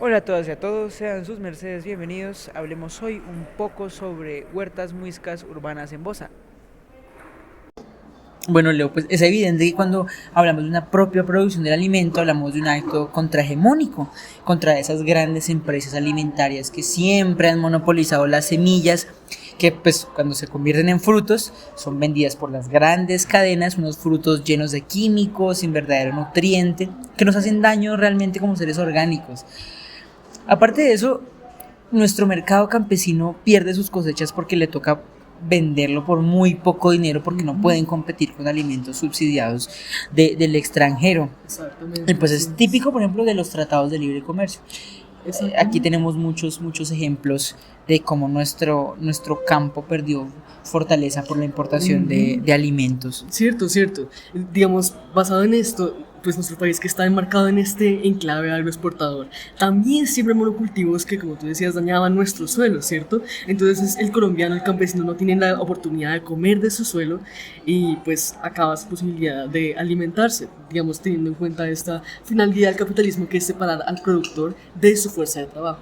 Hola a todas y a todos, sean sus mercedes bienvenidos. Hablemos hoy un poco sobre huertas muiscas urbanas en Bosa. Bueno, Leo, pues es evidente que cuando hablamos de una propia producción del alimento, hablamos de un acto contrahegemónico, contra esas grandes empresas alimentarias que siempre han monopolizado las semillas, que pues cuando se convierten en frutos son vendidas por las grandes cadenas, unos frutos llenos de químicos, sin verdadero nutriente, que nos hacen daño realmente como seres orgánicos. Aparte de eso, nuestro mercado campesino pierde sus cosechas porque le toca venderlo por muy poco dinero porque no pueden competir con alimentos subsidiados del extranjero. Y pues es típico, por ejemplo, de los tratados de libre comercio. Aquí tenemos muchos ejemplos de cómo nuestro campo perdió fortaleza por la importación de alimentos. Cierto, cierto. Digamos, basado en esto, pues nuestro país que está enmarcado en este enclave agroexportador, también siempre monocultivos que, como tú decías, dañaban nuestro suelo, ¿cierto? Entonces el colombiano, el campesino no tiene la oportunidad de comer de su suelo y pues acaba su posibilidad de alimentarse, digamos, teniendo en cuenta esta finalidad del capitalismo que es separar al productor de su fuerza de trabajo.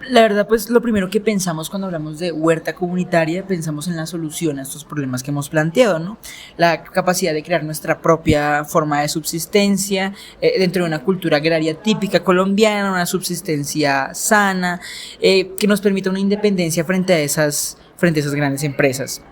La verdad, pues lo primero que pensamos cuando hablamos de huerta comunitaria, pensamos en la solución a estos problemas que hemos planteado, ¿no? La capacidad de crear nuestra propia forma de subsistencia dentro de una cultura agraria típica colombiana, una subsistencia sana, que nos permita una independencia frente a esas grandes empresas.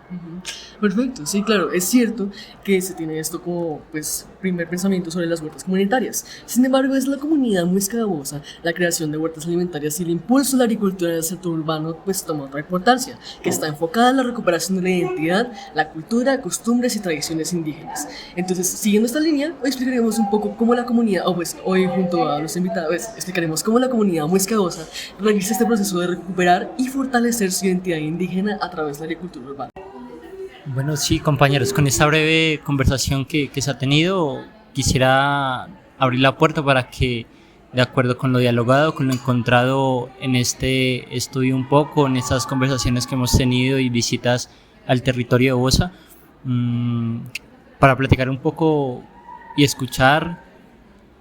Perfecto, sí, claro, es cierto que se tiene esto como pues primer pensamiento sobre las huertas comunitarias. Sin embargo, es la comunidad muy escandalosa, la creación de huertas alimentarias y el impulso de la agricultura en el sector urbano pues toma otra importancia, que está enfocada en la recuperación de la identidad, la cultura, costumbres y tradiciones indígenas. Entonces, siguiendo esta línea, hoy explicaremos un poco cómo la comunidad, o pues hoy junto a los invitados, explicaremos cómo la comunidad muiscadosa realiza este proceso de recuperar y fortalecer su identidad indígena a través de la agricultura urbana. Bueno, sí, compañeros, con esta breve conversación que se ha tenido, quisiera abrir la puerta para que, de acuerdo con lo dialogado, con lo encontrado en este estudio un poco, en estas conversaciones que hemos tenido y visitas al territorio de Bosa, mmm, para platicar un poco y escuchar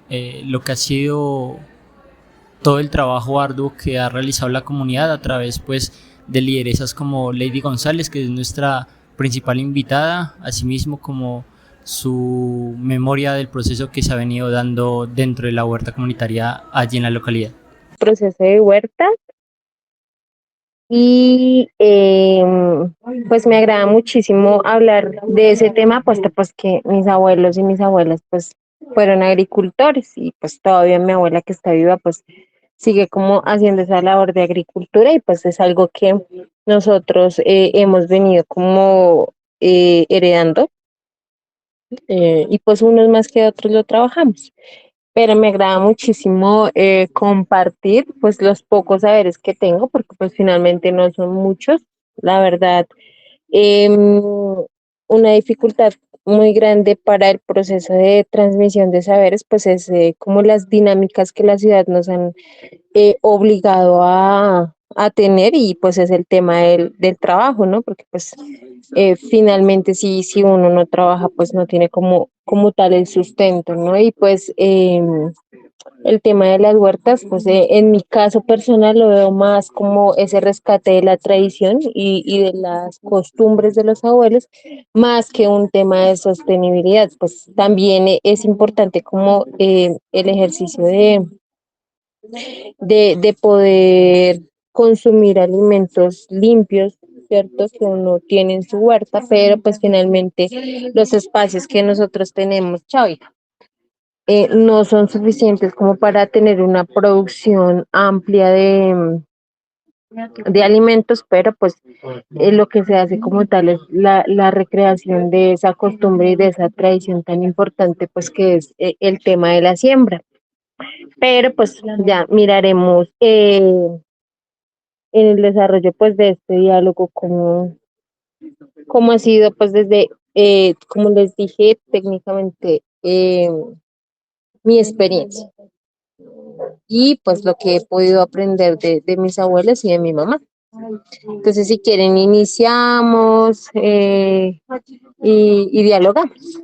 lo que ha sido todo el trabajo arduo que ha realizado la comunidad a través pues de lideresas como Lady González, que es nuestra principal invitada, asimismo como su memoria del proceso que se ha venido dando dentro de la huerta comunitaria allí en la localidad. Proceso de huerta y pues me agrada muchísimo hablar de ese tema, puesto pues que mis abuelos y mis abuelas pues fueron agricultores y pues todavía mi abuela que está viva pues sigue como haciendo esa labor de agricultura y pues es algo que nosotros hemos venido como heredando y pues unos más que otros lo trabajamos, pero me agrada muchísimo compartir pues los pocos saberes que tengo, porque pues finalmente no son muchos, la verdad. Una dificultad muy grande para el proceso de transmisión de saberes pues es como las dinámicas que la ciudad nos han obligado a tener y pues es el tema del trabajo, ¿no? Porque pues finalmente si uno no trabaja pues no tiene como tal el sustento, ¿no? Y pues el tema de las huertas, pues en mi caso personal lo veo más como ese rescate de la tradición y de las costumbres de los abuelos, más que un tema de sostenibilidad. Pues también es importante como el ejercicio de poder consumir alimentos limpios, ¿cierto? Que uno tiene en su huerta, pero pues finalmente los espacios que nosotros tenemos, chao, hija, no son suficientes como para tener una producción amplia de alimentos, pero pues lo que se hace como tal es la recreación de esa costumbre y de esa tradición tan importante, pues que es el tema de la siembra. Pero pues ya miraremos en el desarrollo pues de este diálogo cómo ha sido pues desde, como les dije, técnicamente mi experiencia y pues lo que he podido aprender de mis abuelos y de mi mamá. Entonces, si quieren, iniciamos y dialogamos.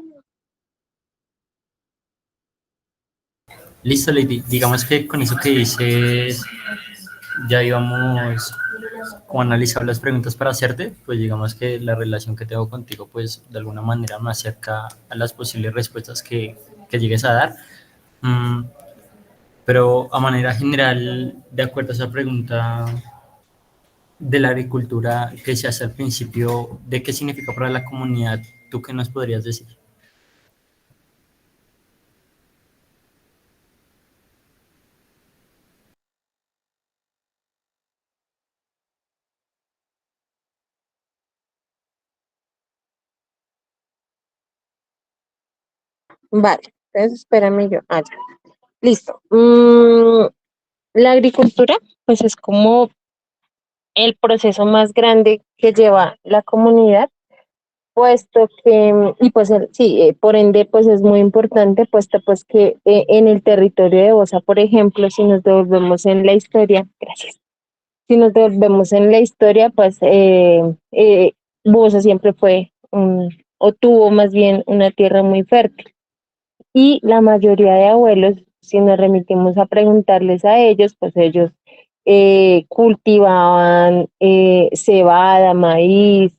Listo, Lady. Digamos que con eso que dices, ya íbamos como analizar las preguntas para hacerte, pues digamos que la relación que tengo contigo, pues de alguna manera me acerca a las posibles respuestas que llegues a dar. Mm, pero a manera general, de acuerdo a esa pregunta de la agricultura que se hace al principio, ¿de qué significa para la comunidad? ¿Tú qué nos podrías decir? Vale, entonces espérame yo. Ah, ya. Listo. La agricultura, pues es como el proceso más grande que lleva la comunidad, puesto que, y pues sí, por ende, pues es muy importante, puesto pues que en el territorio de Bosa, por ejemplo, si nos devolvemos en la historia, gracias, si nos devolvemos en la historia, pues Bosa siempre fue o tuvo más bien una tierra muy fértil. Y la mayoría de abuelos, si nos remitimos a preguntarles a ellos, pues ellos cultivaban cebada, maíz,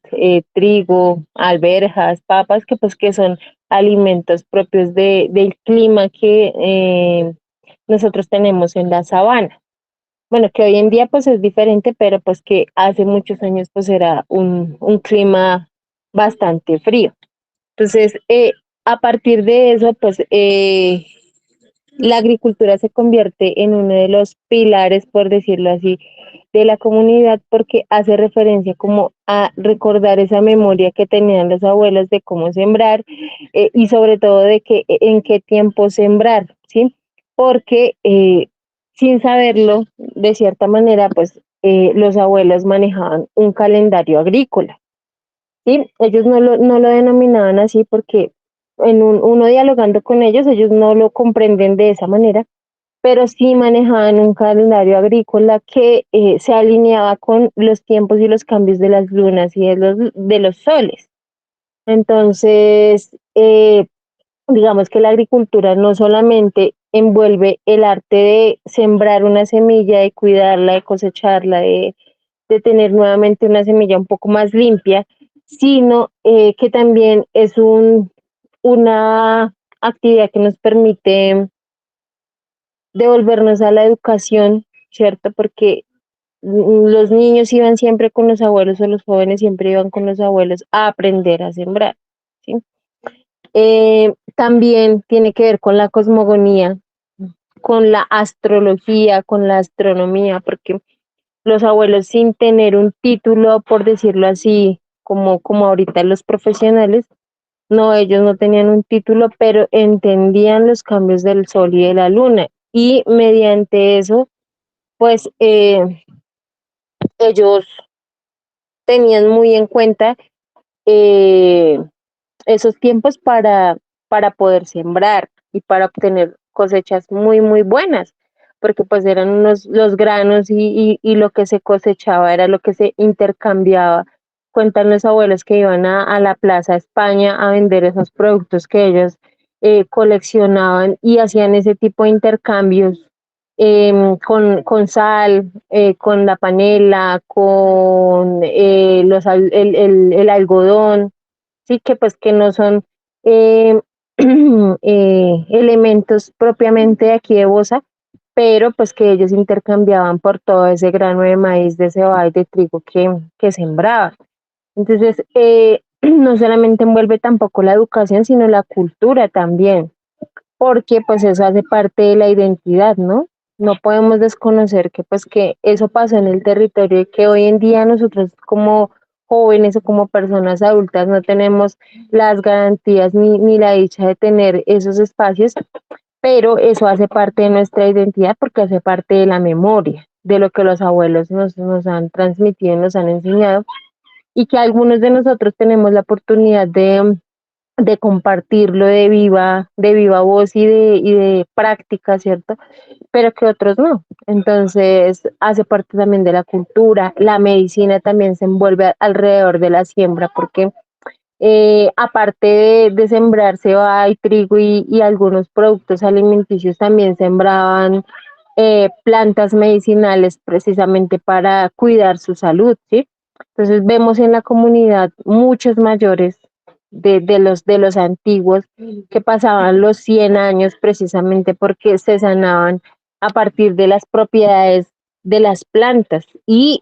trigo, alberjas, papas, que pues que son alimentos propios del clima que nosotros tenemos en la sabana. Bueno, que hoy en día pues es diferente, pero pues que hace muchos años pues era un clima bastante frío. Entonces, a partir de eso, pues la agricultura se convierte en uno de los pilares, por decirlo así, de la comunidad porque hace referencia como a recordar esa memoria que tenían los abuelos de cómo sembrar y sobre todo de que en qué tiempo sembrar, ¿sí? Porque sin saberlo, de cierta manera, pues los abuelos manejaban un calendario agrícola. ¿Sí? Ellos no lo denominaban así porque uno dialogando con ellos no lo comprenden de esa manera, pero sí manejaban un calendario agrícola que se alineaba con los tiempos y los cambios de las lunas y de los soles. Entonces, digamos que la agricultura no solamente envuelve el arte de sembrar una semilla, de cuidarla, de cosecharla, de tener nuevamente una semilla un poco más limpia, sino que también es una actividad que nos permite devolvernos a la educación, ¿cierto? Porque los niños iban siempre con los abuelos o los jóvenes siempre iban con los abuelos a aprender a sembrar, ¿sí? También tiene que ver con la cosmogonía, con la astrología, con la astronomía, porque los abuelos sin tener un título, por decirlo así, como ahorita los profesionales, no, ellos no tenían un título, pero entendían los cambios del sol y de la luna. Y mediante eso, pues ellos tenían muy en cuenta eh, esos tiempos para poder sembrar y para obtener cosechas muy, muy buenas, porque pues eran los granos y lo que se cosechaba era lo que se intercambiaba. Cuentan los abuelos que iban a la Plaza España a vender esos productos que ellos coleccionaban y hacían ese tipo de intercambios con sal, con la panela, con el algodón, sí, que pues que no son eh, elementos propiamente de aquí de Bosa, pero pues que ellos intercambiaban por todo ese grano de maíz, de cebada y de trigo que sembraban. Entonces, no solamente envuelve tampoco la educación, sino la cultura también, porque pues eso hace parte de la identidad, ¿no? No podemos desconocer que pues que eso pasó en el territorio y que hoy en día nosotros como jóvenes o como personas adultas no tenemos las garantías ni la dicha de tener esos espacios, pero eso hace parte de nuestra identidad porque hace parte de la memoria, de lo que los abuelos nos han transmitido, nos han enseñado y que algunos de nosotros tenemos la oportunidad de compartirlo de viva voz y de práctica, ¿cierto? Pero que otros no. Entonces, hace parte también de la cultura, la medicina también se envuelve alrededor de la siembra, porque Aparte de sembrar cebada y trigo y algunos productos alimenticios, también sembraban plantas medicinales precisamente para cuidar su salud, ¿sí? Entonces vemos en la comunidad muchos mayores de los antiguos que pasaban los 100 años precisamente porque se sanaban a partir de las propiedades de las plantas y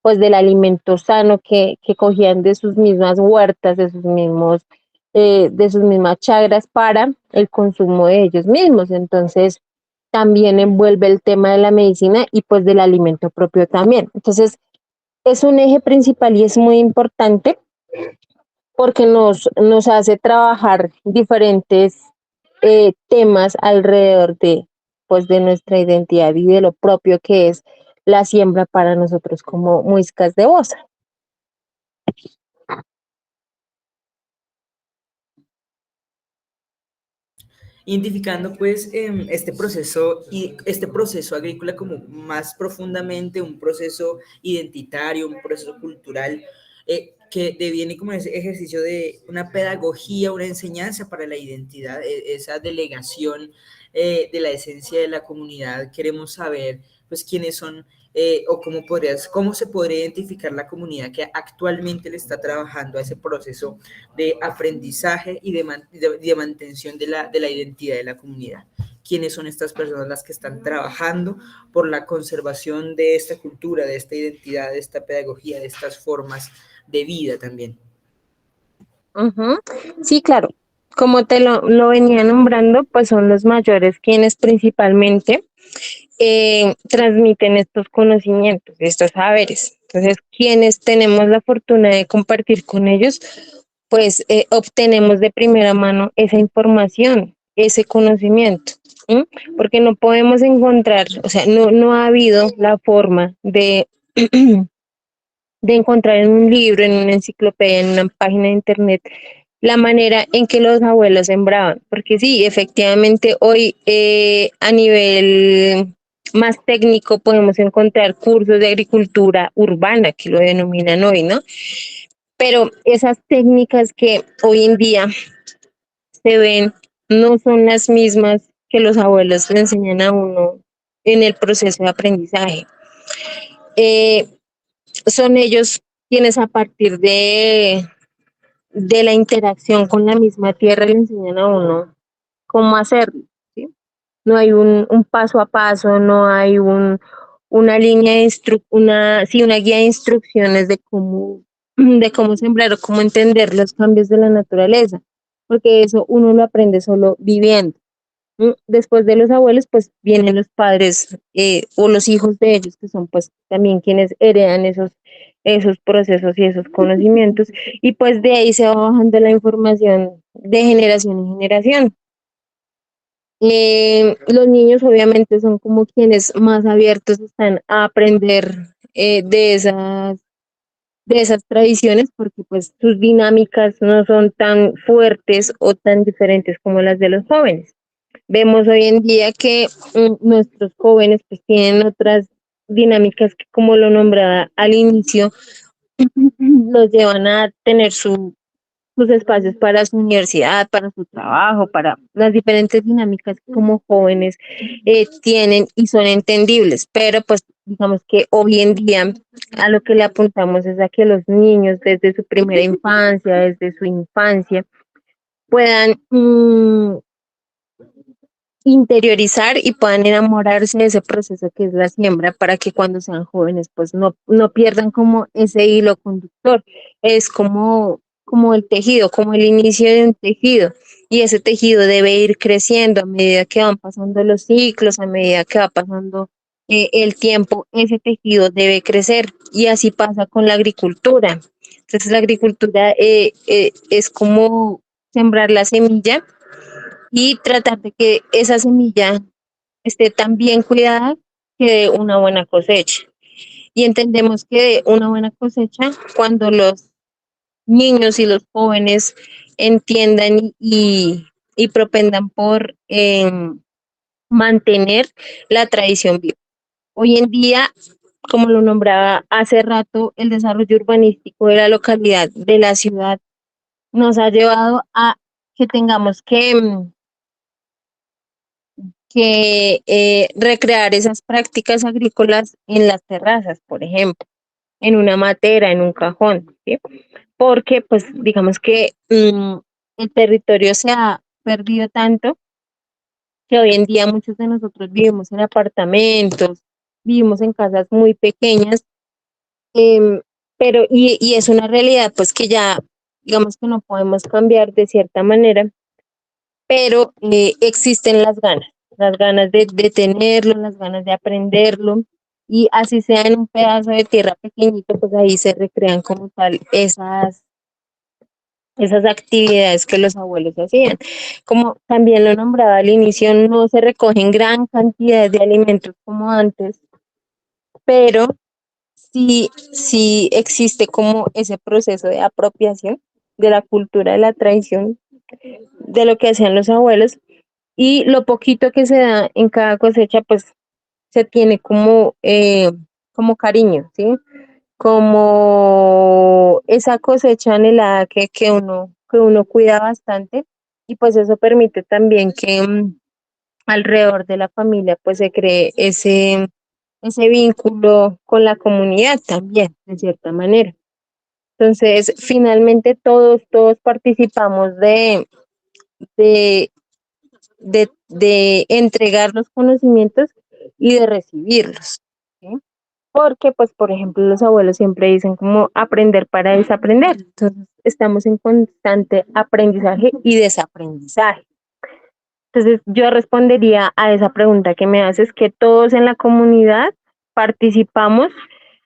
pues del alimento sano que cogían de sus mismas huertas, de sus mismas chagras para el consumo de ellos mismos. Entonces, también envuelve el tema de la medicina y pues del alimento propio también. Entonces, es un eje principal y es muy importante porque nos hace trabajar diferentes temas alrededor pues, de nuestra identidad y de lo propio que es la siembra para nosotros como muiscas de Bosa. Identificando pues este proceso agrícola como más profundamente un proceso identitario, un proceso cultural que deviene como ese ejercicio de una pedagogía, una enseñanza para la identidad, esa delegación de la esencia de la comunidad. Queremos saber pues quiénes son o cómo se podría identificar la comunidad que actualmente le está trabajando a ese proceso de aprendizaje y de mantención de la identidad de la comunidad. ¿Quiénes son estas personas las que están trabajando por la conservación de esta cultura, de esta identidad, de esta pedagogía, de estas formas de vida también? Ujú. Sí, claro. Como te lo venía nombrando, pues son los mayores quienes principalmente transmiten estos conocimientos, estos saberes. Entonces, quienes tenemos la fortuna de compartir con ellos, pues obtenemos de primera mano esa información, ese conocimiento, ¿sí? Porque no podemos encontrar, o sea, no ha habido la forma de encontrar en un libro, en una enciclopedia, en una página de internet, la manera en que los abuelos sembraban. Porque sí, efectivamente, hoy a nivel más técnico podemos encontrar cursos de agricultura urbana, que lo denominan hoy, ¿no? Pero esas técnicas que hoy en día se ven no son las mismas que los abuelos le enseñan a uno en el proceso de aprendizaje. Eh, Son ellos quienes a partir de la interacción con la misma tierra le enseñan a uno cómo hacerlo, ¿sí? No hay un paso a paso, no hay una línea de sí, una guía de instrucciones de cómo sembrar o cómo entender los cambios de la naturaleza, porque eso uno lo aprende solo viviendo. Después de los abuelos, pues vienen los padres o los hijos de ellos, que son pues también quienes heredan esos procesos y esos conocimientos, y pues de ahí se va bajando la información de generación en generación. Los niños obviamente son como quienes más abiertos están a aprender de esas tradiciones, porque pues sus dinámicas no son tan fuertes o tan diferentes como las de los jóvenes. Vemos hoy en día que nuestros jóvenes pues tienen otras dinámicas que, como lo nombraba al inicio, los llevan a tener sus espacios para su universidad, para su trabajo, para las diferentes dinámicas que como jóvenes tienen y son entendibles, pero pues digamos que hoy en día a lo que le apuntamos es a que los niños desde su primera infancia, desde su infancia, puedan interiorizar y puedan enamorarse de ese proceso que es la siembra para que cuando sean jóvenes pues no pierdan como ese hilo conductor. Es como el tejido, como el inicio de un tejido, y ese tejido debe ir creciendo a medida que van pasando los ciclos, a medida que va pasando el tiempo, ese tejido debe crecer, y así pasa con la agricultura. Entonces la agricultura es como sembrar la semilla y tratar de que esa semilla esté tan bien cuidada que dé una buena cosecha. Y entendemos que dé una buena cosecha cuando los niños y los jóvenes entiendan y propendan por mantener la tradición viva. Hoy en día, como lo nombraba hace rato, el desarrollo urbanístico de la localidad, de la ciudad, nos ha llevado a que tengamos que recrear esas prácticas agrícolas en las terrazas, por ejemplo, en una matera, en un cajón, ¿sí? Porque, pues, digamos que el territorio se ha perdido tanto que hoy en día muchos de nosotros vivimos en apartamentos, vivimos en casas muy pequeñas, em, pero, y es una realidad, pues, que ya, digamos que no podemos cambiar de cierta manera, pero existen las ganas de tenerlo, las ganas de aprenderlo, y así sea en un pedazo de tierra pequeñito, pues ahí se recrean como tal esas actividades que los abuelos hacían. Como también lo nombraba al inicio, no se recogen gran cantidad de alimentos como antes, pero sí existe como ese proceso de apropiación de la cultura, de la tradición, de lo que hacían los abuelos, y lo poquito que se da en cada cosecha, pues se tiene como cariño, ¿sí? Como esa cosecha anhelada que uno cuida bastante, y pues eso permite también que alrededor de la familia pues se cree ese vínculo con la comunidad también, de cierta manera. Entonces, finalmente todos participamos de, de entregar los conocimientos y de recibirlos, ¿sí? Porque, pues, por ejemplo, los abuelos siempre dicen como aprender para desaprender. Entonces, estamos en constante aprendizaje y desaprendizaje. Entonces, yo respondería a esa pregunta que me haces, que todos en la comunidad participamos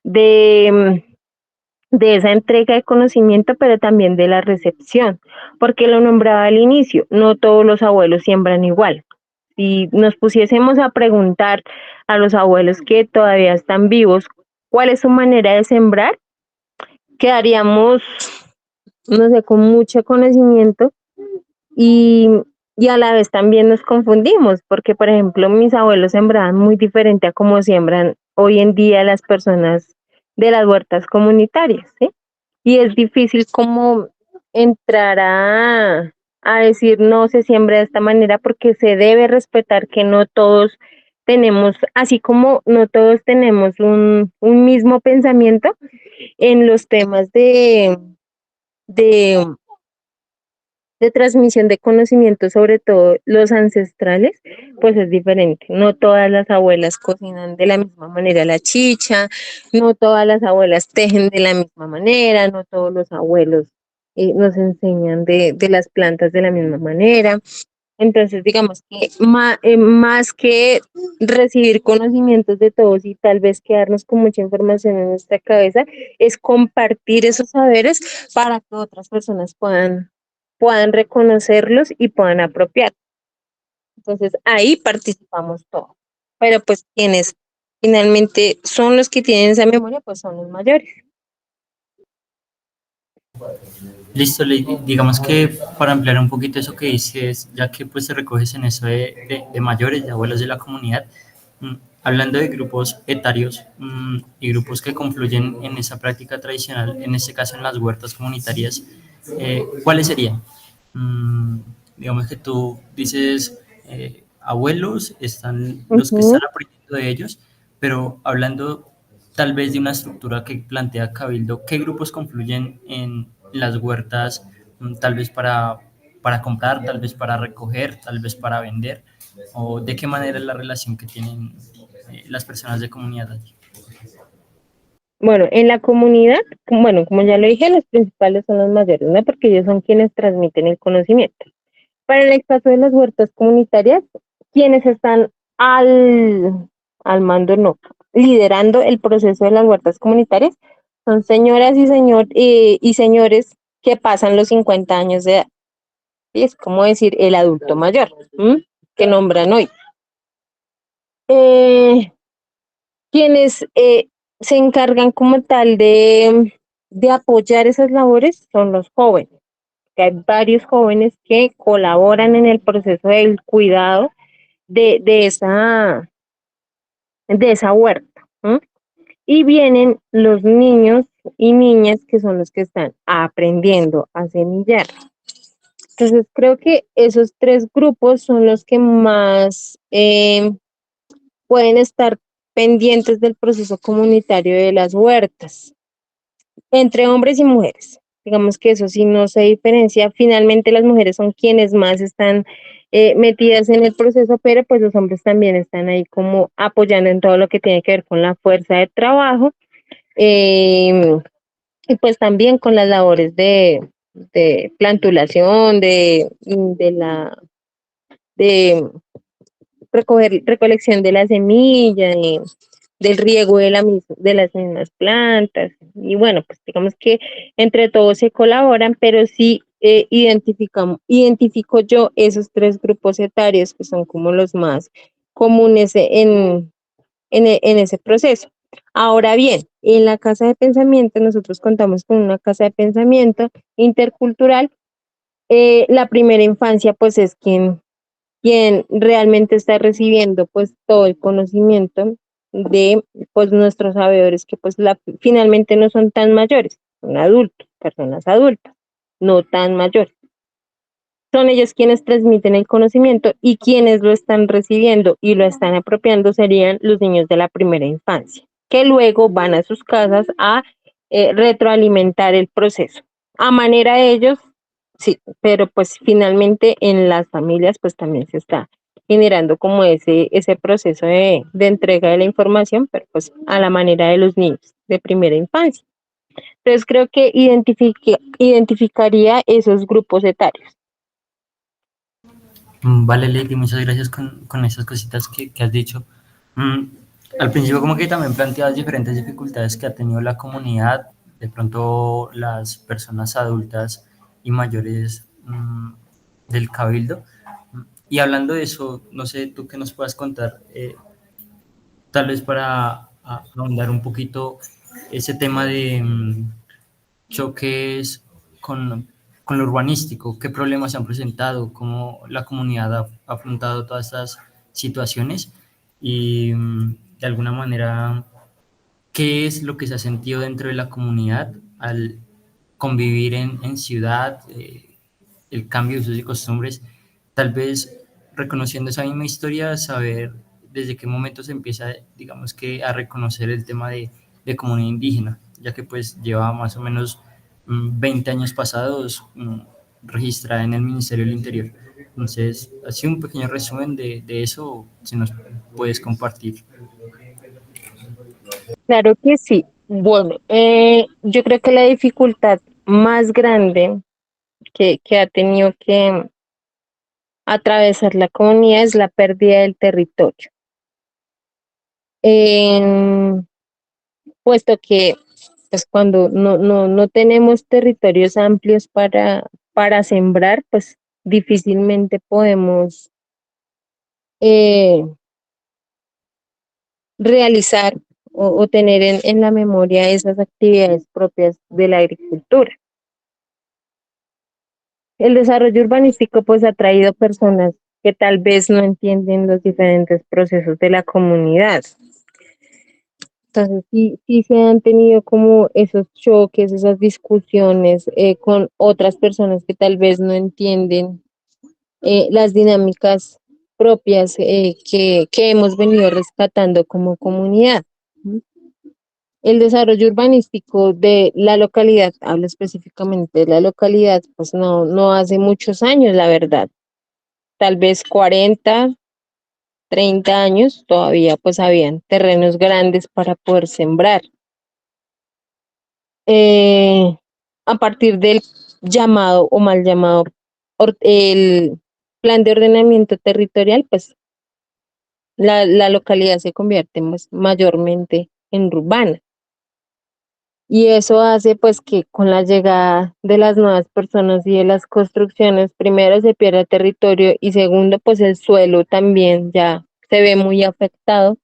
de, de esa entrega de conocimiento, pero también de la recepción, porque lo nombraba al inicio, no todos los abuelos siembran igual. Si nos pusiésemos a preguntar a los abuelos que todavía están vivos, ¿cuál es su manera de sembrar? Quedaríamos, no sé, con mucho conocimiento, y, y a la vez también nos confundimos, porque por ejemplo mis abuelos sembraban muy diferente a como siembran hoy en día las personas de las huertas comunitarias, ¿sí? Y es difícil como entrar a decir no se siembra de esta manera, porque se debe respetar que no todos tenemos, así como no todos tenemos un mismo pensamiento en los temas de, de transmisión de conocimientos, sobre todo los ancestrales, pues es diferente. No todas las abuelas cocinan de la misma manera la chicha, no todas las abuelas tejen de la misma manera, no todos los abuelos nos enseñan de las plantas de la misma manera. Entonces, digamos que más que recibir conocimientos de todos y tal vez quedarnos con mucha información en nuestra cabeza, es compartir esos saberes para que otras personas puedan reconocerlos y puedan apropiar. Entonces, ahí participamos todos. Pero pues quienes finalmente son los que tienen esa memoria, pues son los mayores. Listo, Lady. Digamos que para ampliar un poquito eso que dices, ya que pues te recoges en eso de mayores, de abuelos de la comunidad, mm, hablando de grupos etarios y grupos que confluyen en esa práctica tradicional, en este caso en las huertas comunitarias, ¿cuáles serían? Mm, digamos que tú dices abuelos, están los que Ujú. están aprendiendo de ellos, pero hablando tal vez de una estructura que plantea Cabildo, ¿qué grupos confluyen en las huertas, tal vez para comprar, tal vez para recoger, tal vez para vender? ¿O de qué manera es la relación que tienen las personas de comunidad allí? Bueno, en la comunidad, bueno, como ya lo dije, los principales son los mayores, ¿no? Porque ellos son quienes transmiten el conocimiento. Para el caso de las huertas comunitarias, quienes están al mando, no, liderando el proceso de las huertas comunitarias, son señoras y señores que pasan los 50 años de edad. ¿Sí? Es como decir el adulto mayor, ¿m? Que nombran hoy. Eh, quienes se encargan como tal de apoyar esas labores son los jóvenes, que hay varios jóvenes que colaboran en el proceso del cuidado de esa huerta. ¿M? Y vienen los niños y niñas que son los que están aprendiendo a semillar. Entonces creo que esos tres grupos son los que más pueden estar pendientes del proceso comunitario de las huertas, entre hombres y mujeres. Digamos que eso sí no se diferencia. Finalmente las mujeres son quienes más están metidas en el proceso, pero pues los hombres también están ahí como apoyando en todo lo que tiene que ver con la fuerza de trabajo eh, y pues también con las labores de plantulación, de recolección de la semilla, del riego de las mismas plantas. Y bueno, pues digamos que entre todos se colaboran, pero sí identifico yo esos tres grupos etarios que son como los más comunes en ese proceso. Ahora bien, en la Casa de Pensamiento, nosotros contamos con una Casa de Pensamiento intercultural. La primera infancia, pues es quien realmente está recibiendo pues todo el conocimiento de pues nuestros sabedores que pues finalmente no son tan mayores, son adultos, personas adultas, no tan mayores. Son ellos quienes transmiten el conocimiento y quienes lo están recibiendo y lo están apropiando serían los niños de la primera infancia, que luego van a sus casas a retroalimentar el proceso. A manera de ellos, sí, pero pues finalmente en las familias pues también se está generando como ese proceso de entrega de la información, pero pues a la manera de los niños de primera infancia. Entonces creo que identificaría esos grupos etarios. Vale, Lady, muchas gracias con esas cositas que has dicho. Mm, Al principio como que también planteabas diferentes dificultades que ha tenido la comunidad, de pronto las personas adultas y mayores del cabildo. Y hablando de eso, no sé, tú qué nos puedas contar, tal vez para ahondar un poquito ese tema de choques con lo urbanístico, qué problemas se han presentado, cómo la comunidad ha afrontado todas estas situaciones y de alguna manera qué es lo que se ha sentido dentro de la comunidad al convivir en ciudad, el cambio de usos y costumbres, tal vez reconociendo esa misma historia, saber desde qué momento se empieza, digamos que, a reconocer el tema de comunidad indígena, ya que pues lleva más o menos 20 años pasados registrada en el Ministerio del Interior. Entonces, así un pequeño resumen de eso, si nos puedes compartir. Claro que sí. Bueno, yo creo que la dificultad más grande que ha tenido que atravesar la comunidad es la pérdida del territorio. En- Puesto que pues cuando no tenemos territorios amplios para sembrar, pues difícilmente podemos eh, realizar o tener en la memoria esas actividades propias de la agricultura. El desarrollo urbanístico pues ha traído personas que tal vez no entienden los diferentes procesos de la comunidad. Entonces sí se han tenido como esos choques, esas discusiones con otras personas que tal vez no entienden las dinámicas propias que hemos venido rescatando como comunidad. El desarrollo urbanístico de la localidad, hablo específicamente de la localidad, pues no hace muchos años, la verdad, tal vez 40, 30 años, todavía pues habían terrenos grandes para poder sembrar. Eh, a partir del llamado o mal llamado el plan de ordenamiento territorial, pues la localidad se convierte pues, mayormente en urbana. Y eso hace pues que con la llegada de las nuevas personas y de las construcciones, primero se pierde territorio y segundo pues el suelo también ya se ve muy afectado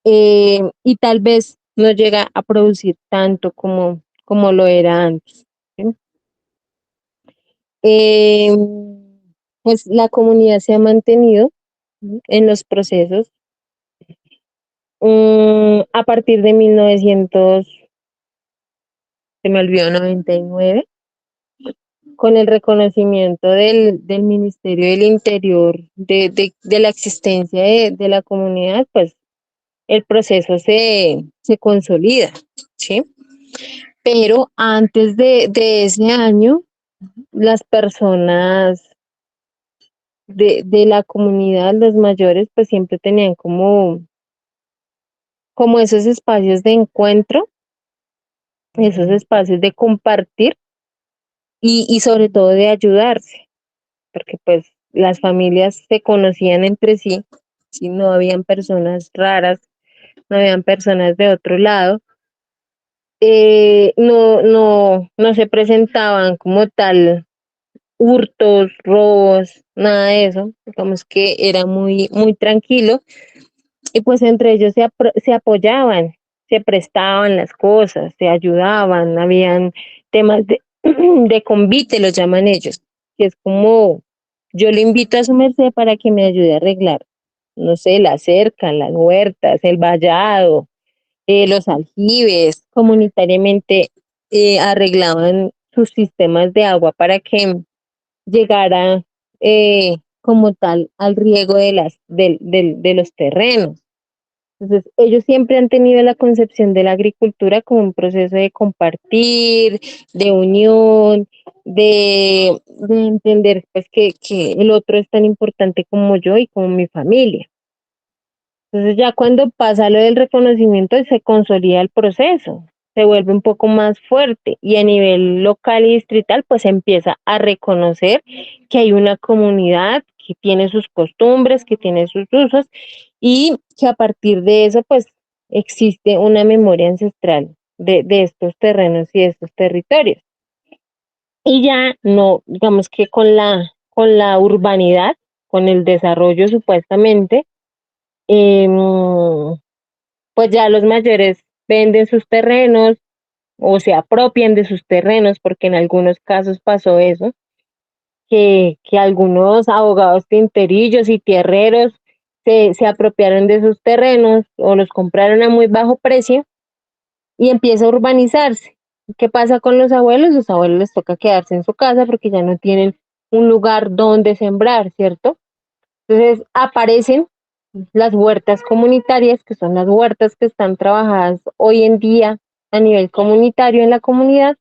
y tal vez no llega a producir tanto como lo era antes. ¿Sí? Eh, pues la comunidad se ha mantenido en los procesos a partir de se me olvidó 99, con el reconocimiento del Ministerio del Interior de la existencia de la comunidad, pues el proceso se consolida, ¿sí? Pero antes de ese año, las personas de la comunidad, los mayores, pues siempre tenían como esos espacios de encuentro, esos espacios de compartir y sobre todo de ayudarse, porque pues las familias se conocían entre sí, si no habían personas raras, no habían personas de otro lado, no se presentaban como tal hurtos, robos, nada de eso, digamos que era muy tranquilo y pues entre ellos se apoyaban, se prestaban las cosas, se ayudaban, habían temas de convite, los llaman ellos, que es como yo le invito a su merced para que me ayude a arreglar, no sé, la cerca, las huertas, el vallado, los aljibes, comunitariamente arreglaban sus sistemas de agua para que llegara como tal al riego de los terrenos. Entonces, ellos siempre han tenido la concepción de la agricultura como un proceso de compartir, de unión, de entender pues que el otro es tan importante como yo y como mi familia. Entonces ya cuando pasa lo del reconocimiento se consolida el proceso, se vuelve un poco más fuerte y a nivel local y distrital pues se empieza a reconocer que hay una comunidad que tiene sus costumbres, que tiene sus usos y que a partir de eso pues existe una memoria ancestral de estos terrenos y de estos territorios. Y ya no, digamos que con la urbanidad, con el desarrollo supuestamente, eh, pues ya los mayores venden sus terrenos o se apropian de sus terrenos, porque en algunos casos pasó eso, que algunos abogados tinterillos y tierreros se apropiaron de sus terrenos o los compraron a muy bajo precio y empieza a urbanizarse. ¿Qué pasa con los abuelos? Los abuelos les toca quedarse en su casa porque ya no tienen un lugar donde sembrar, ¿cierto? Entonces aparecen las huertas comunitarias, que son las huertas que están trabajadas hoy en día a nivel comunitario en la comunidad,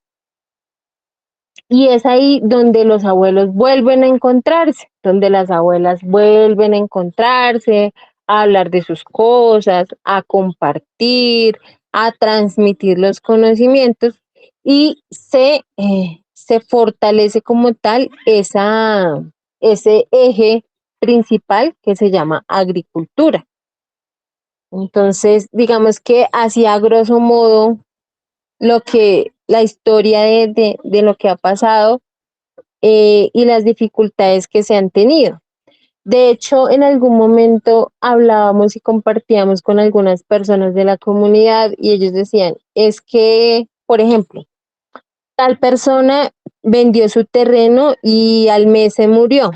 y es ahí donde los abuelos vuelven a encontrarse, donde las abuelas vuelven a encontrarse, a hablar de sus cosas, a compartir, a transmitir los conocimientos y se fortalece como tal ese eje principal que se llama agricultura. Entonces, digamos que así a grosso modo la historia de lo que ha pasado y las dificultades que se han tenido. De hecho, en algún momento hablábamos y compartíamos con algunas personas de la comunidad y ellos decían, es que, por ejemplo, tal persona vendió su terreno y al mes se murió.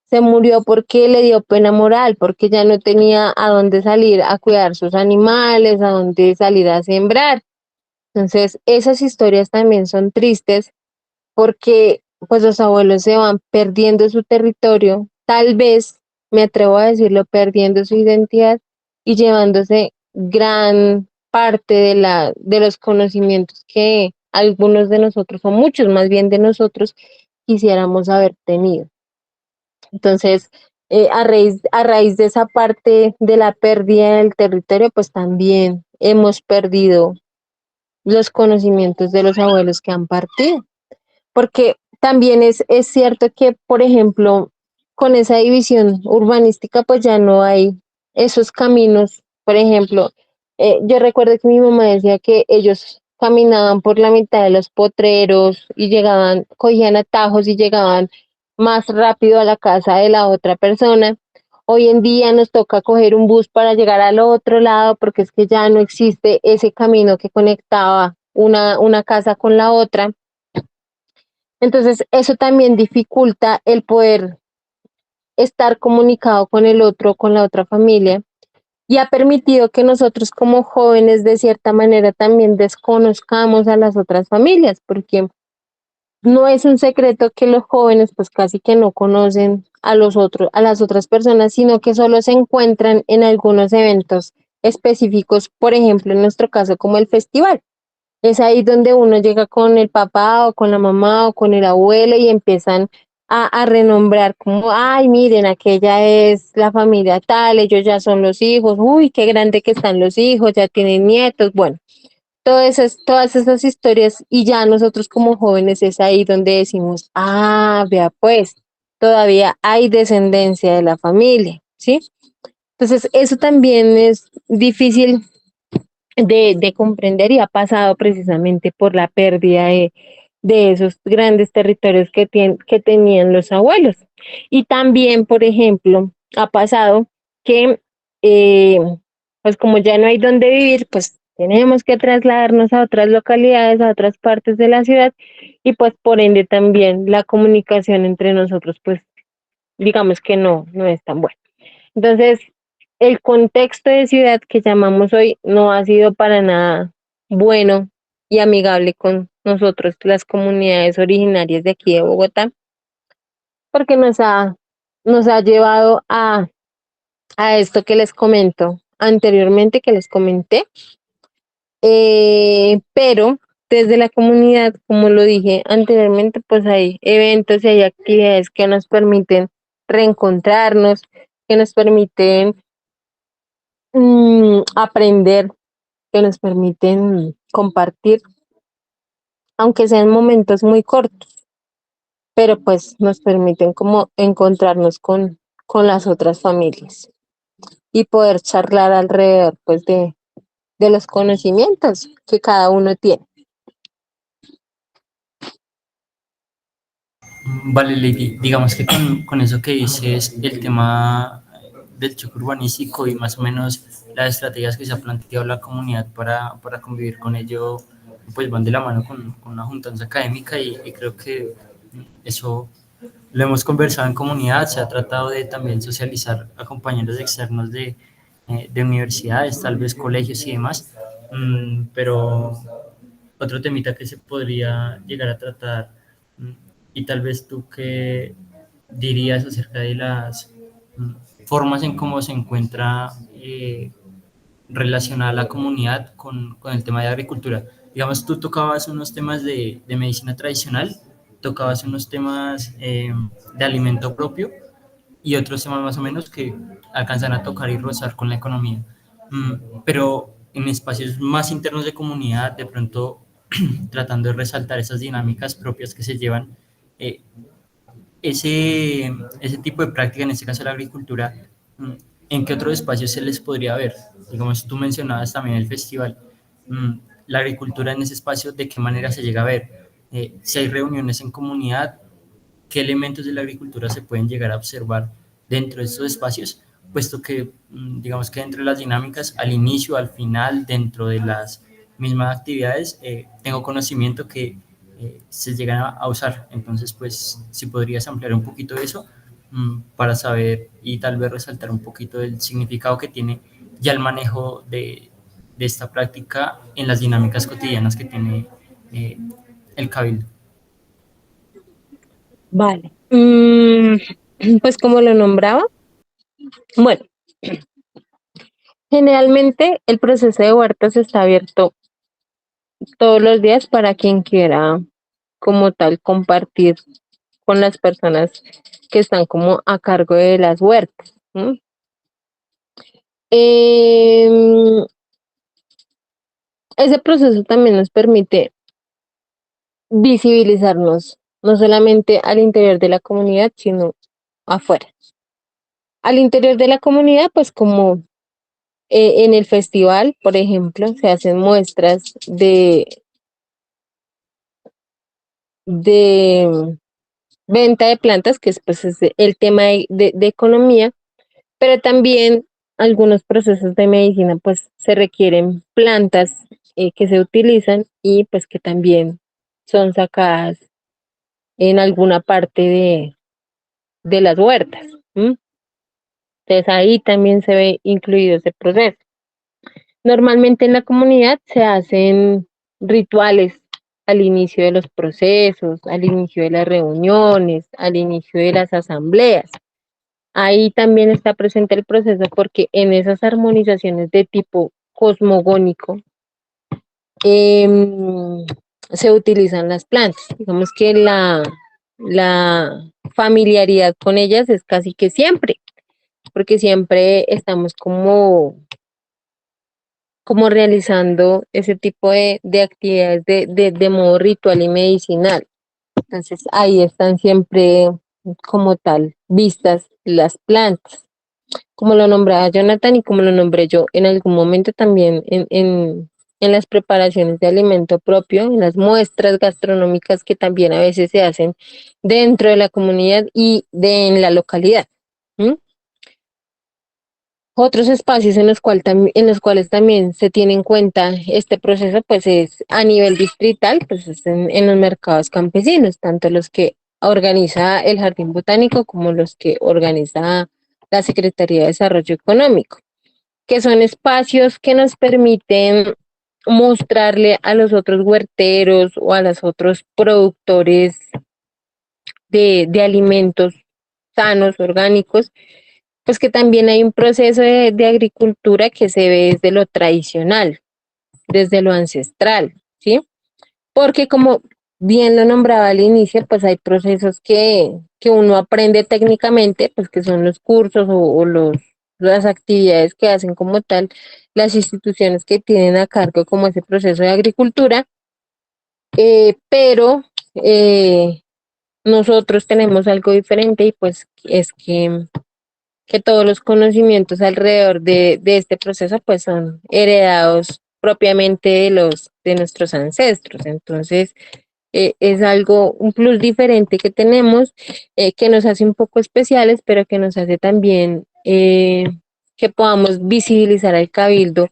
Se murió porque le dio pena moral, porque ya no tenía a dónde salir a cuidar sus animales, a dónde salir a sembrar. Entonces, esas historias también son tristes porque pues los abuelos se van perdiendo su territorio, tal vez, me atrevo a decirlo, perdiendo su identidad y llevándose gran parte de los conocimientos que algunos de nosotros, o muchos más bien de nosotros, quisiéramos haber tenido. Entonces, a raíz de esa parte de la pérdida del territorio, pues también hemos perdido los conocimientos de los abuelos que han partido. Porque también es cierto que, por ejemplo, con esa división urbanística, pues ya no hay esos caminos. Por ejemplo, yo recuerdo que mi mamá decía que ellos caminaban por la mitad de los potreros y llegaban, cogían atajos y llegaban más rápido a la casa de la otra persona. Hoy en día nos toca coger un bus para llegar al otro lado porque es que ya no existe ese camino que conectaba una casa con la otra. Entonces, eso también dificulta el poder estar comunicado con el otro, con la otra familia. y ha permitido que nosotros como jóvenes de cierta manera también desconozcamos a las otras familias, porque no es un secreto que los jóvenes pues casi que no conocen a los otros, a las otras personas, sino que solo se encuentran en algunos eventos específicos, por ejemplo, en nuestro caso como el festival. Es ahí donde uno llega con el papá o con la mamá o con el abuelo y empiezan a renombrar como, ay, miren, aquella es la familia tal, ellos ya son los hijos, uy, qué grande que están los hijos, ya tienen nietos, bueno, todas esas historias y ya nosotros como jóvenes es ahí donde decimos, ah, vea pues, todavía hay descendencia de la familia, ¿sí? Entonces, eso también es difícil de comprender y ha pasado precisamente por la pérdida de esos grandes territorios que tenían los abuelos. Y también, por ejemplo, ha pasado que, eh, pues como ya no hay donde vivir, pues tenemos que trasladarnos a otras localidades, a otras partes de la ciudad y pues por ende también la comunicación entre nosotros, pues digamos que no es tan buena. Entonces, el contexto de ciudad que llamamos hoy no ha sido para nada bueno y amigable con nosotros, las comunidades originarias de aquí de Bogotá, porque nos ha llevado a esto que les comento anteriormente, que les comenté, pero desde la comunidad, como lo dije anteriormente, pues hay eventos y hay actividades que nos permiten reencontrarnos, que nos permiten aprender, que nos permiten compartir, aunque sean momentos muy cortos, pero pues nos permiten como encontrarnos con las otras familias y poder charlar alrededor pues de los conocimientos que cada uno tiene. Vale, Lady, digamos que con eso que dices, el tema del choque urbanístico y más o menos las estrategias que se ha planteado la comunidad para convivir con ello, pues van de la mano con una juntanza académica y creo que eso lo hemos conversado en comunidad, se ha tratado de también socializar a compañeros externos de universidades, tal vez colegios y demás, pero otro temita que se podría llegar a tratar, mm, y tal vez tú qué dirías acerca de las formas en cómo se encuentra relacionada la comunidad con el tema de agricultura. Digamos, tú tocabas unos temas de medicina tradicional, tocabas unos temas de alimento propio y otros temas más o menos que alcanzan a tocar y rozar con la economía. Pero en espacios más internos de comunidad, de pronto tratando de resaltar esas dinámicas propias que se llevan, eh, ese tipo de práctica, en este caso la agricultura, mm, ¿en qué otros espacios se les podría ver? Digamos, tú mencionabas también el festival. La agricultura en ese espacio, ¿de qué manera se llega a ver? Si hay reuniones en comunidad, ¿qué elementos de la agricultura se pueden llegar a observar dentro de estos espacios? Puesto que, digamos que dentro de las dinámicas, al inicio, al final, dentro de las mismas actividades, tengo conocimiento que se llegan a usar. Entonces, pues, si podrías ampliar un poquito eso para saber y tal vez resaltar un poquito del significado que tiene ya el manejo de esta práctica en las dinámicas cotidianas que tiene eh, el cabildo. Vale. Pues como lo nombraba, bueno, generalmente el proceso de huertas está abierto todos los días para quien quiera como tal compartir con las personas que están como a cargo de las huertas. Em, Ese proceso también nos permite visibilizarnos, no solamente al interior de la comunidad, sino afuera. Al interior de la comunidad, pues como en el festival, por ejemplo, se hacen muestras de venta de plantas, que es, pues, es el tema de economía, pero también algunos procesos de medicina, pues se requieren plantas que se utilizan y pues que también son sacadas en alguna parte de las huertas. ¿M? Entonces ahí también se ve incluido ese proceso. Normalmente en la comunidad se hacen rituales al inicio de los procesos, al inicio de las reuniones, al inicio de las asambleas. Ahí también está presente el proceso porque en esas armonizaciones de tipo cosmogónico em, se utilizan las plantas. Digamos que la familiaridad con ellas es casi que siempre, porque siempre estamos como realizando ese tipo de actividades de modo ritual y medicinal. Entonces ahí están siempre como tal vistas las plantas, como lo nombraba Jonathan y como lo nombré yo en algún momento también en las preparaciones de alimento propio, en las muestras gastronómicas que también a veces se hacen dentro de la comunidad y en la localidad. ¿Mm? Otros espacios en los cuales también se tiene en cuenta este proceso, pues es a nivel distrital, pues es en los mercados campesinos, tanto los que organiza el Jardín Botánico como los que organiza la Secretaría de Desarrollo Económico, que son espacios que nos permiten mostrarle a los otros huerteros o a los otros productores de alimentos sanos, orgánicos, pues que también hay un proceso de agricultura que se ve desde lo tradicional, desde lo ancestral, ¿sí? Porque como bien lo nombraba al inicio, pues hay procesos que uno aprende técnicamente, pues que son los cursos o las actividades que hacen como tal las instituciones que tienen a cargo como ese proceso de agricultura, pero nosotros tenemos algo diferente y pues es que todos los conocimientos alrededor de este proceso pues son heredados propiamente de nuestros ancestros. Entonces, es algo, un plus diferente que tenemos, que nos hace un poco especiales, pero que nos hace también que podamos visibilizar al cabildo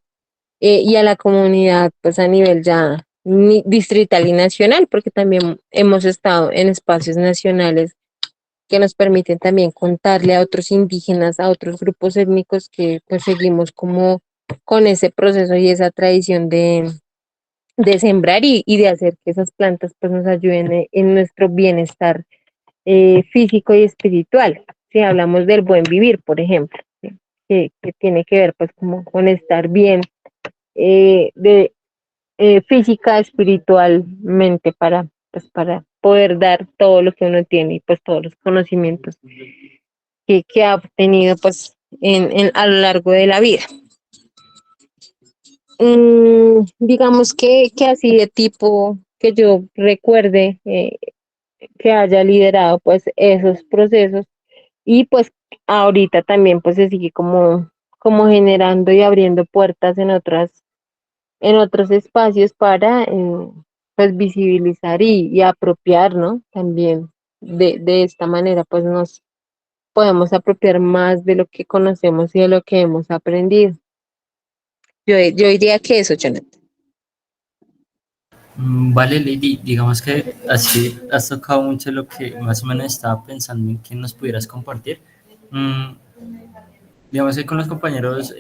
y a la comunidad pues a nivel ya distrital y nacional, porque también hemos estado en espacios nacionales que nos permiten también contarle a otros indígenas, a otros grupos étnicos que pues seguimos como con ese proceso y esa tradición de sembrar y de hacer que esas plantas pues nos ayuden en nuestro bienestar físico y espiritual. Si hablamos del buen vivir, por ejemplo, ¿sí? Que tiene que ver pues como con estar bien de física, espiritualmente para poder dar todo lo que uno tiene y pues todos los conocimientos que ha obtenido pues a lo largo de la vida. Digamos que así de tipo que yo recuerde que haya liderado pues esos procesos y pues ahorita también pues se sigue como generando y abriendo puertas en otros espacios para pues visibilizar y apropiar, ¿no? También de esta manera pues nos podemos apropiar más de lo que conocemos y de lo que hemos aprendido. Yo diría que eso, Jonathan. Vale, Lady, digamos que así has tocado mucho lo que más o menos estaba pensando en que nos pudieras compartir. Mm, digamos que con los compañeros,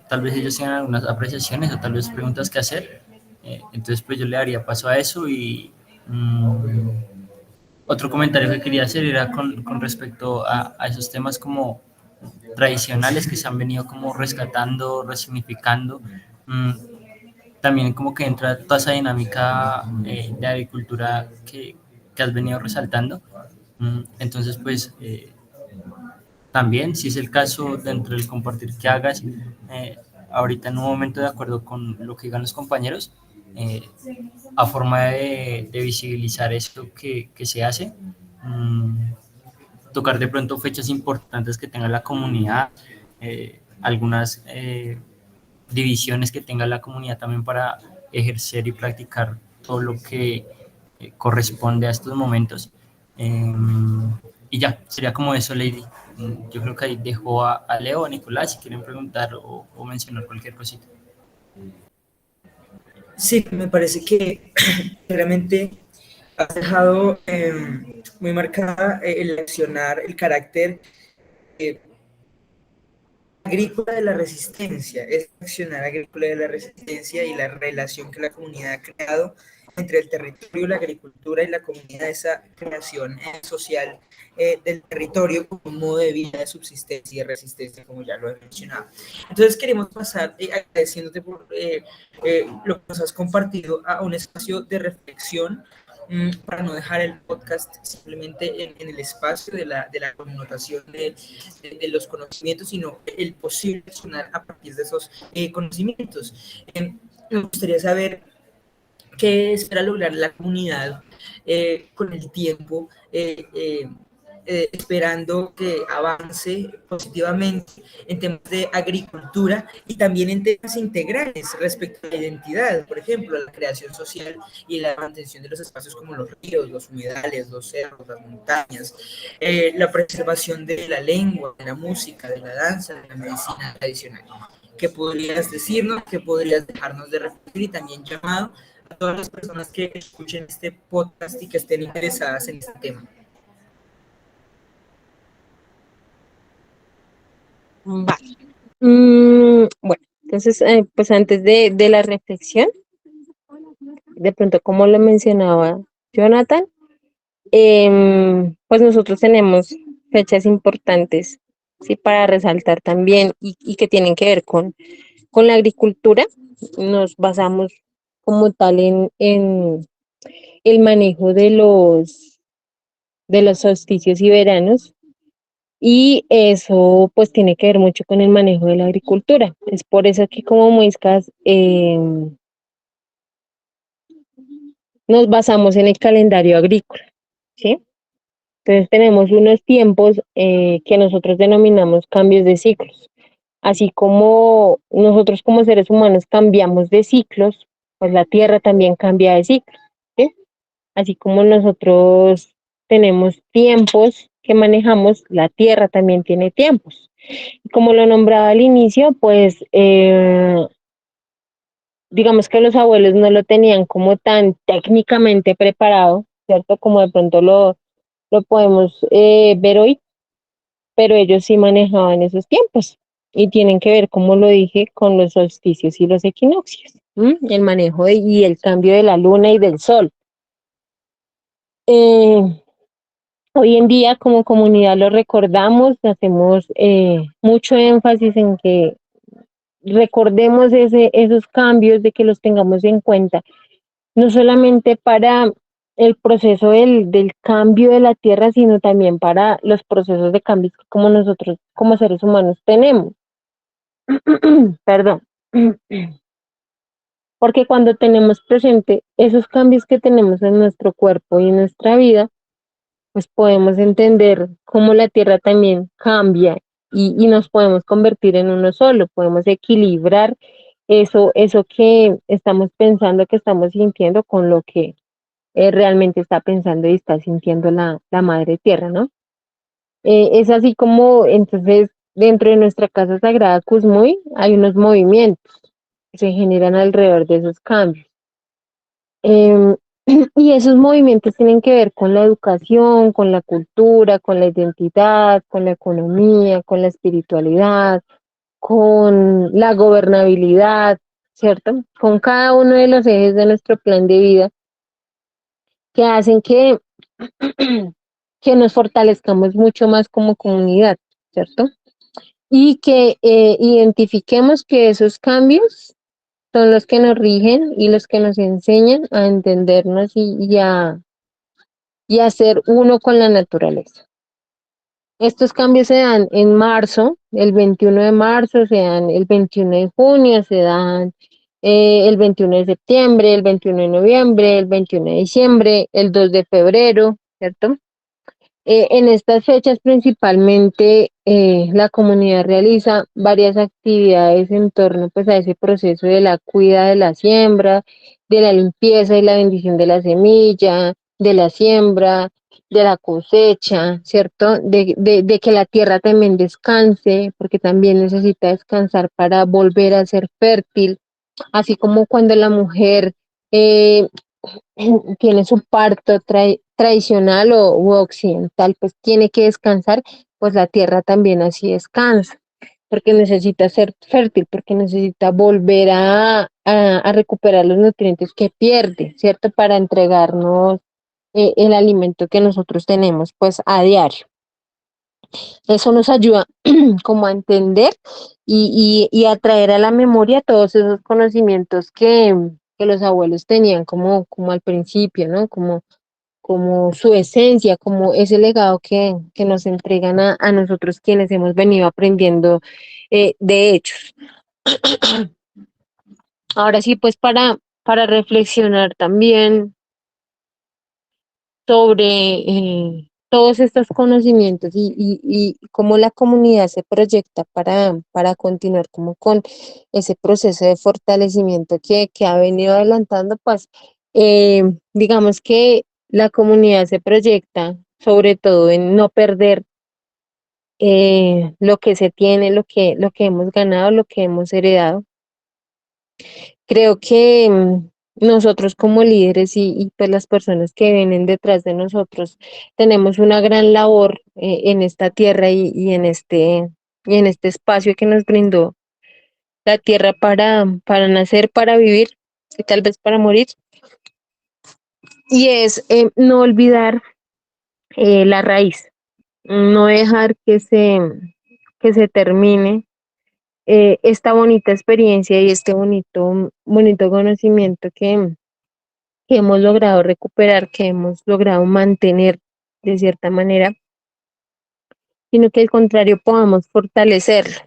tal vez ellos tengan algunas apreciaciones o tal vez preguntas que hacer. Entonces, pues yo le daría paso a eso y otro comentario que quería hacer era con respecto a esos temas como tradicionales que se han venido como rescatando, resignificando. Mm, también como que entra toda esa dinámica de agricultura que has venido resaltando. Entonces, pues también, si es el caso, dentro del compartir que hagas, ahorita en un momento de acuerdo con lo que digan los compañeros, eh, a forma de visibilizar esto que se hace, tocar de pronto fechas importantes que tenga la comunidad, algunas divisiones que tenga la comunidad también para ejercer y practicar todo lo que corresponde a estos momentos. Y ya, sería como eso, Lady. Yo creo que ahí dejo a Leo o a Nicolás si quieren preguntar o mencionar cualquier cosita. Sí, me parece que realmente has dejado muy marcada el accionar, el carácter eh, agrícola de la resistencia, es accionar agrícola de la resistencia y la relación que la comunidad ha creado entre el territorio, la agricultura y la comunidad, esa creación social del territorio como un modo de vida, de subsistencia y de resistencia, como ya lo he mencionado. Entonces queremos pasar, agradeciéndote por lo que nos has compartido, a un espacio de reflexión para no dejar el podcast simplemente en el espacio de la connotación de los conocimientos, sino el posible accionar a partir de esos conocimientos. Me gustaría saber qué espera lograr la comunidad con el tiempo, esperando que avance positivamente en temas de agricultura y también en temas integrales respecto a la identidad, por ejemplo, la creación social y la mantención de los espacios como los ríos, los humedales, los cerros, las montañas, la preservación de la lengua, de la música, de la danza, de la medicina tradicional. ¿Qué podrías decirnos? ¿Qué podrías dejarnos de refletir? Y también llamado a todas las personas que escuchen este podcast y que estén interesadas en este tema. Vale. Bueno, entonces, pues antes de la reflexión, de pronto, como lo mencionaba Jonathan, pues nosotros tenemos fechas importantes, sí, para resaltar también y que tienen que ver con la agricultura. Nos basamos como tal en el manejo de los solsticios y veranos. Y eso pues tiene que ver mucho con el manejo de la agricultura. Es por eso que como muiscas nos basamos en el calendario agrícola, ¿sí? Entonces tenemos unos tiempos que nosotros denominamos cambios de ciclos. Así como nosotros como seres humanos cambiamos de ciclos, pues la Tierra también cambia de ciclos, ¿sí? Así como nosotros tenemos tiempos que manejamos, la Tierra también tiene tiempos. Como lo nombraba al inicio, pues digamos que los abuelos no lo tenían como tan técnicamente preparado, ¿cierto? Como de pronto lo podemos ver hoy, pero ellos sí manejaban esos tiempos y tienen que ver, como lo dije, con los solsticios y los equinoccios, el manejo y el cambio de la luna y del sol. Eh, Hoy en día como comunidad lo recordamos, hacemos mucho énfasis en que recordemos esos cambios, de que los tengamos en cuenta, no solamente para el proceso del cambio de la tierra, sino también para los procesos de cambios que como nosotros, como seres humanos, tenemos. Perdón. Porque cuando tenemos presente esos cambios que tenemos en nuestro cuerpo y en nuestra vida, pues podemos entender cómo la tierra también cambia y nos podemos convertir en uno solo, podemos equilibrar eso que estamos pensando, que estamos sintiendo con lo que realmente está pensando y está sintiendo la madre tierra, ¿no? Es así como entonces dentro de nuestra casa sagrada Cusmuy hay unos movimientos que se generan alrededor de esos cambios. Em, y esos movimientos tienen que ver con la educación, con la cultura, con la identidad, con la economía, con la espiritualidad, con la gobernabilidad, ¿cierto? Con cada uno de los ejes de nuestro plan de vida que hacen que nos fortalezcamos mucho más como comunidad, ¿cierto? Y que identifiquemos que esos cambios son los que nos rigen y los que nos enseñan a entendernos y a ser uno con la naturaleza. Estos cambios se dan en marzo, el 21 de marzo, se dan el 21 de junio, se dan el 21 de septiembre, el 21 de noviembre, el 21 de diciembre, el 2 de febrero, ¿cierto? En estas fechas principalmente la comunidad realiza varias actividades en torno pues, a ese proceso de la cuida de la siembra, de la limpieza y la bendición de la semilla, de la siembra, de la cosecha, ¿cierto? De que la tierra también descanse, porque también necesita descansar para volver a ser fértil, así como cuando la mujer eh, tiene su parto tradicional u occidental, pues tiene que descansar, pues la tierra también así descansa. porque necesita ser fértil, porque necesita volver a recuperar los nutrientes que pierde, ¿cierto? Para entregarnos el alimento que nosotros tenemos pues a diario. Eso nos ayuda como a entender y a traer a la memoria todos esos conocimientos que los abuelos tenían como al principio, ¿no? Como su esencia, como ese legado que nos entregan a nosotros quienes hemos venido aprendiendo de hechos. Ahora sí, pues para reflexionar también sobre todos estos conocimientos y cómo la comunidad se proyecta para continuar como con ese proceso de fortalecimiento que ha venido adelantando, pues digamos que la comunidad se proyecta sobre todo en no perder lo que se tiene, lo que hemos ganado, lo que hemos heredado. Creo que nosotros como líderes y pues las personas que vienen detrás de nosotros tenemos una gran labor en esta tierra y en este espacio que nos brindó la tierra para nacer, para vivir y tal vez para morir. Y es no olvidar la raíz, no dejar que se termine esta bonita experiencia y este bonito conocimiento que hemos logrado recuperar, que hemos logrado mantener de cierta manera, sino que al contrario podamos fortalecerlo.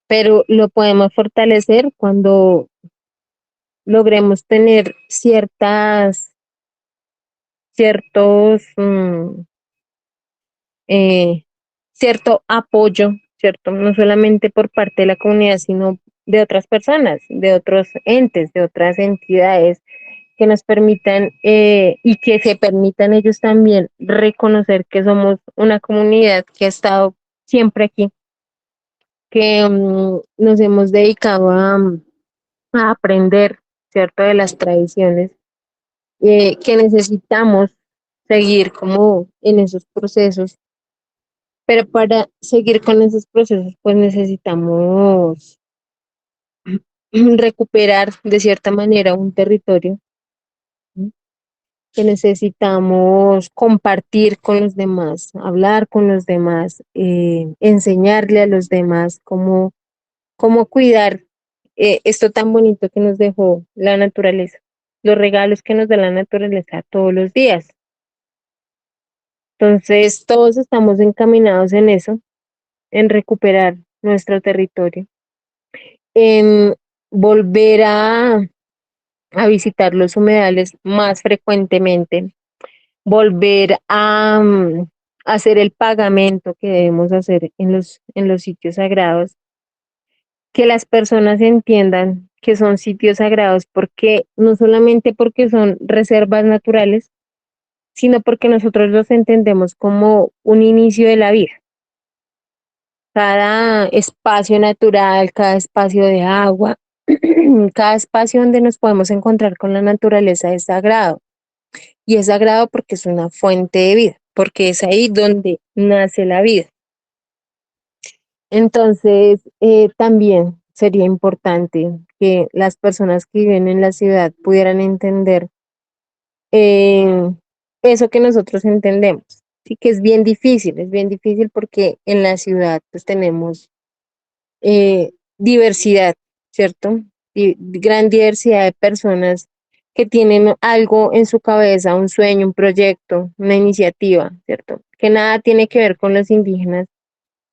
Pero lo podemos fortalecer cuando logremos tener ciertos, eh, cierto apoyo, ¿cierto? No solamente por parte de la comunidad, sino de otras personas, de otros entes, de otras entidades que nos permitan y que se permitan ellos también reconocer que somos una comunidad que ha estado siempre aquí, que nos hemos dedicado a aprender, ¿cierto?, de las tradiciones, que necesitamos seguir como en esos procesos, pero para seguir con esos procesos, pues necesitamos recuperar de cierta manera un territorio, ¿sí?, que necesitamos compartir con los demás, hablar con los demás, enseñarle a los demás cómo cuidar esto tan bonito que nos dejó la naturaleza, los regalos que nos da la naturaleza todos los días. Entonces, todos estamos encaminados en eso, en recuperar nuestro territorio, en volver a visitar los humedales más frecuentemente, volver a hacer el pagamento que debemos hacer en los sitios sagrados, que las personas entiendan que son sitios sagrados porque no solamente porque son reservas naturales, sino porque nosotros los entendemos como un inicio de la vida. Cada espacio natural, cada espacio de agua, cada espacio donde nos podemos encontrar con la naturaleza es sagrado. Y es sagrado porque es una fuente de vida, porque es ahí donde nace la vida. Entonces, también sería importante que las personas que viven en la ciudad pudieran entender eh, eso que nosotros entendemos. Sí, que es bien difícil porque en la ciudad pues tenemos diversidad, ¿cierto? Y gran diversidad de personas que tienen algo en su cabeza, un sueño, un proyecto, una iniciativa, ¿cierto? Que nada tiene que ver con los indígenas.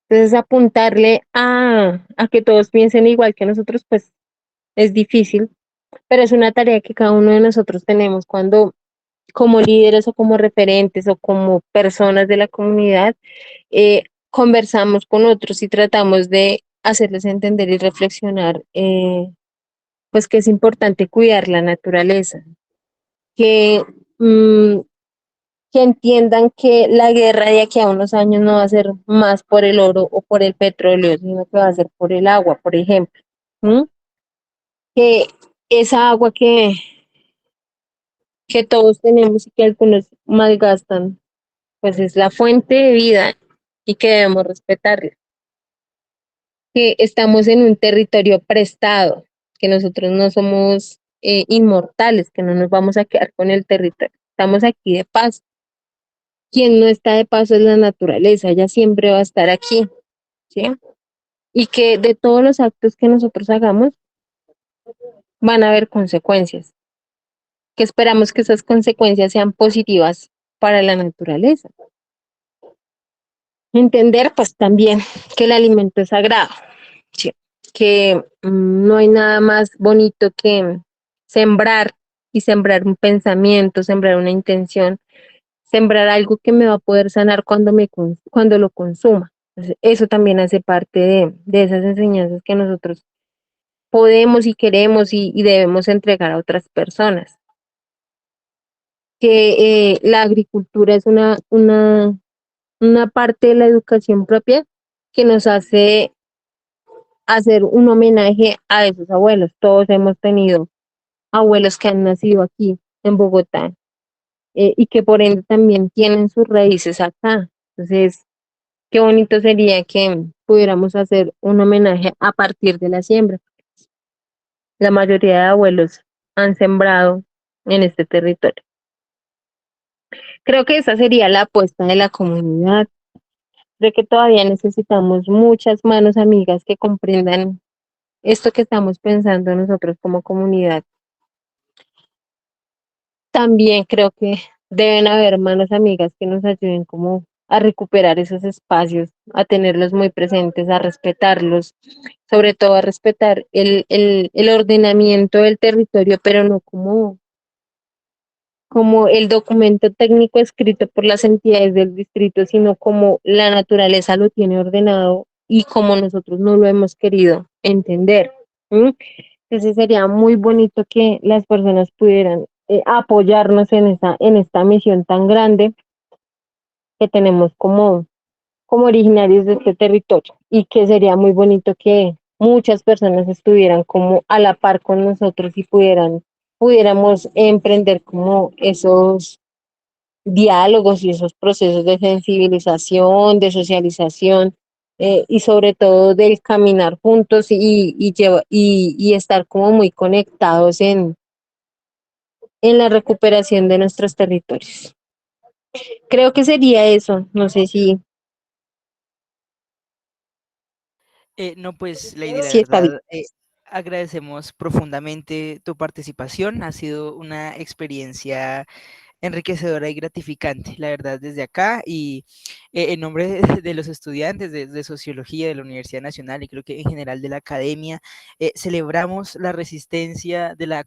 Entonces, apuntarle a que todos piensen igual que nosotros, pues es difícil, pero es una tarea que cada uno de nosotros tenemos cuando, como líderes o como referentes o como personas de la comunidad, conversamos con otros y tratamos de hacerles entender y reflexionar, pues que es importante cuidar la naturaleza, que, mm, que entiendan que la guerra de aquí a unos años no va a ser más por el oro o por el petróleo, sino que va a ser por el agua, por ejemplo. ¿Mm? Que esa agua que todos tenemos y que algunos malgastan, pues es la fuente de vida y que debemos respetarla. que estamos en un territorio prestado, que nosotros no somos inmortales, que no nos vamos a quedar con el territorio. Estamos aquí de paso. Quien no está de paso es la naturaleza, ella siempre va a estar aquí, ¿sí? Y que de todos los actos que nosotros hagamos van a haber consecuencias, que esperamos que esas consecuencias sean positivas para la naturaleza. Entender pues también que el alimento es sagrado, ¿sí? Que no hay nada más bonito que sembrar y sembrar un pensamiento, sembrar una intención, sembrar algo que me va a poder sanar cuando lo consuma. Entonces, eso también hace parte de esas enseñanzas que nosotros podemos y queremos y debemos entregar a otras personas. Que la agricultura es una parte de la educación propia que nos hace hacer un homenaje a esos abuelos. Todos hemos tenido abuelos que han nacido aquí en Bogotá y que por ende también tienen sus raíces acá. Entonces, qué bonito sería que pudiéramos hacer un homenaje a partir de la siembra. La mayoría de abuelos han sembrado en este territorio. Creo que esa sería la apuesta de la comunidad. Creo que todavía necesitamos muchas manos amigas que comprendan esto que estamos pensando nosotros como comunidad. También creo que deben haber manos amigas que nos ayuden como a recuperar esos espacios, a tenerlos muy presentes, a respetarlos, sobre todo a respetar el ordenamiento del territorio, pero no como el documento técnico escrito por las entidades del distrito, sino como la naturaleza lo tiene ordenado y como nosotros no lo hemos querido entender. ¿Sí? Entonces sería muy bonito que las personas pudieran apoyarnos en esta misión tan grande que tenemos como originarios de este territorio y que sería muy bonito que muchas personas estuvieran como a la par con nosotros y pudiéramos emprender como esos diálogos y esos procesos de sensibilización, de socialización y sobre todo del caminar juntos y estar como muy conectados en la recuperación de nuestros territorios. Creo que sería eso, no sé No, pues Lady, la si está bien. verdad, agradecemos profundamente tu participación. Ha sido una experiencia enriquecedora y gratificante, la verdad, desde acá y en nombre de los estudiantes de Sociología de la Universidad Nacional y creo que en general de la academia, celebramos la resistencia de la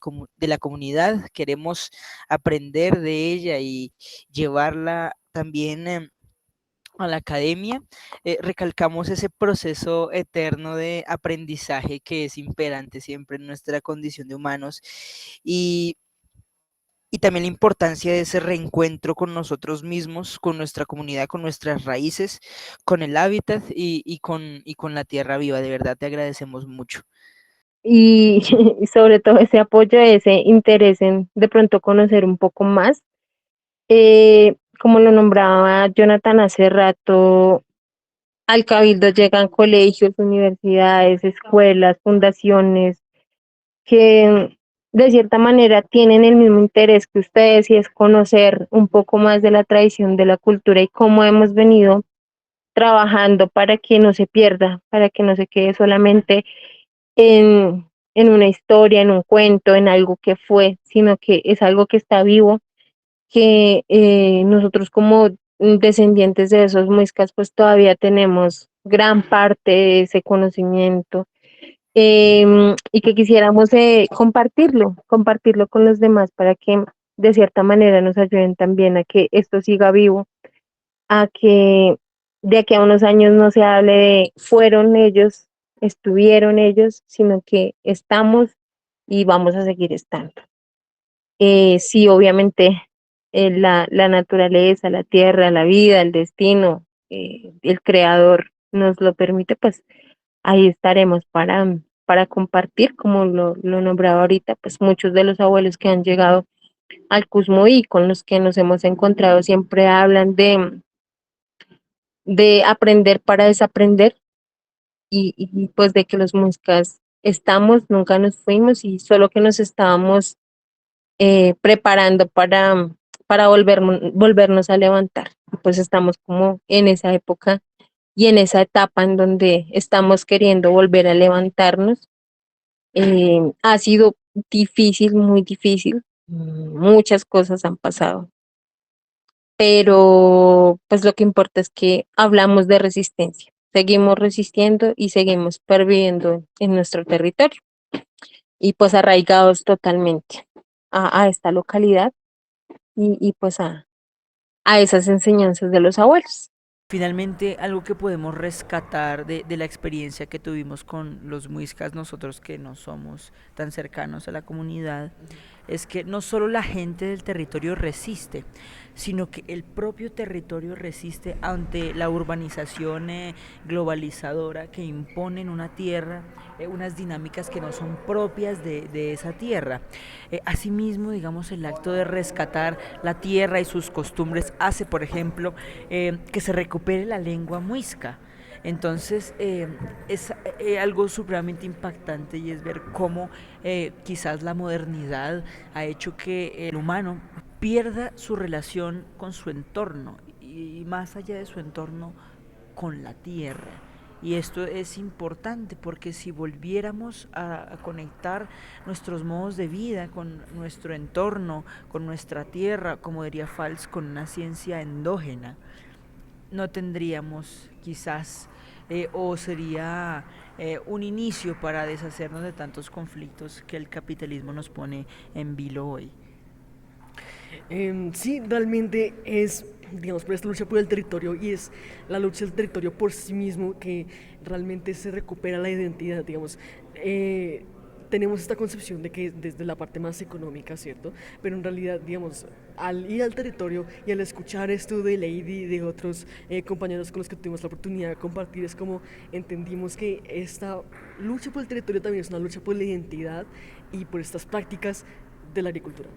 comunidad, queremos aprender de ella y llevarla también a la academia, recalcamos ese proceso eterno de aprendizaje que es imperante siempre en nuestra condición de humanos y, y también la importancia de ese reencuentro con nosotros mismos, con nuestra comunidad, con nuestras raíces, con el hábitat y con la tierra viva. De verdad te agradecemos mucho. Y, y sobre todo ese apoyo, ese interés en de pronto conocer un poco más. Como lo nombraba Jonathan hace rato, al Cabildo llegan colegios, universidades, escuelas, fundaciones, que de cierta manera tienen el mismo interés que ustedes y es conocer un poco más de la tradición, de la cultura y cómo hemos venido trabajando para que no se pierda, para que no se quede solamente en una historia, en un cuento, en algo que fue, sino que es algo que está vivo, que nosotros como descendientes de esos muiscas, pues todavía tenemos gran parte de ese conocimiento y que quisiéramos compartirlo con los demás para que de cierta manera nos ayuden también a que esto siga vivo, a que de aquí a unos años no se hable de fueron ellos, estuvieron ellos, sino que estamos y vamos a seguir estando. Sí, obviamente la naturaleza, la tierra, la vida, el destino, el creador nos lo permite, pues ahí estaremos para compartir, como lo nombraba ahorita, pues muchos de los abuelos que han llegado al Cusmoí con los que nos hemos encontrado siempre hablan de aprender para desaprender pues de que los muiscas estamos, nunca nos fuimos y solo que nos estábamos preparando para volvernos a levantar. Pues estamos como en esa época y en esa etapa en donde estamos queriendo volver a levantarnos. Ha sido difícil, muy difícil, muchas cosas han pasado, pero pues lo que importa es que hablamos de resistencia, seguimos resistiendo y seguimos perviviendo en nuestro territorio y pues arraigados totalmente a esta localidad y pues a esas enseñanzas de los abuelos. Finalmente, algo que podemos rescatar de la experiencia que tuvimos con los muiscas, nosotros que no somos tan cercanos a la comunidad, es que no solo la gente del territorio resiste, sino que el propio territorio resiste ante la urbanización globalizadora que impone en una tierra unas dinámicas que no son propias de esa tierra. Asimismo, digamos, el acto de rescatar la tierra y sus costumbres hace, por ejemplo, que se recupere la lengua muisca. Entonces es algo supremamente impactante y es ver cómo quizás la modernidad ha hecho que el humano pierda su relación con su entorno y más allá de su entorno con la tierra. Y esto es importante porque si volviéramos a conectar nuestros modos de vida con nuestro entorno, con nuestra tierra, como diría Fals, con una ciencia endógena, no tendríamos quizás o sería un inicio para deshacernos de tantos conflictos que el capitalismo nos pone en vilo hoy. Sí, realmente es, digamos, por esta lucha por el territorio y es la lucha del territorio por sí mismo que realmente se recupera la identidad, digamos. Tenemos esta concepción de que desde la parte más económica, ¿cierto? Pero en realidad, digamos, al ir al territorio y al escuchar esto de Lady y de otros compañeros con los que tuvimos la oportunidad de compartir, es como entendimos que esta lucha por el territorio también es una lucha por la identidad y por estas prácticas de la agricultura.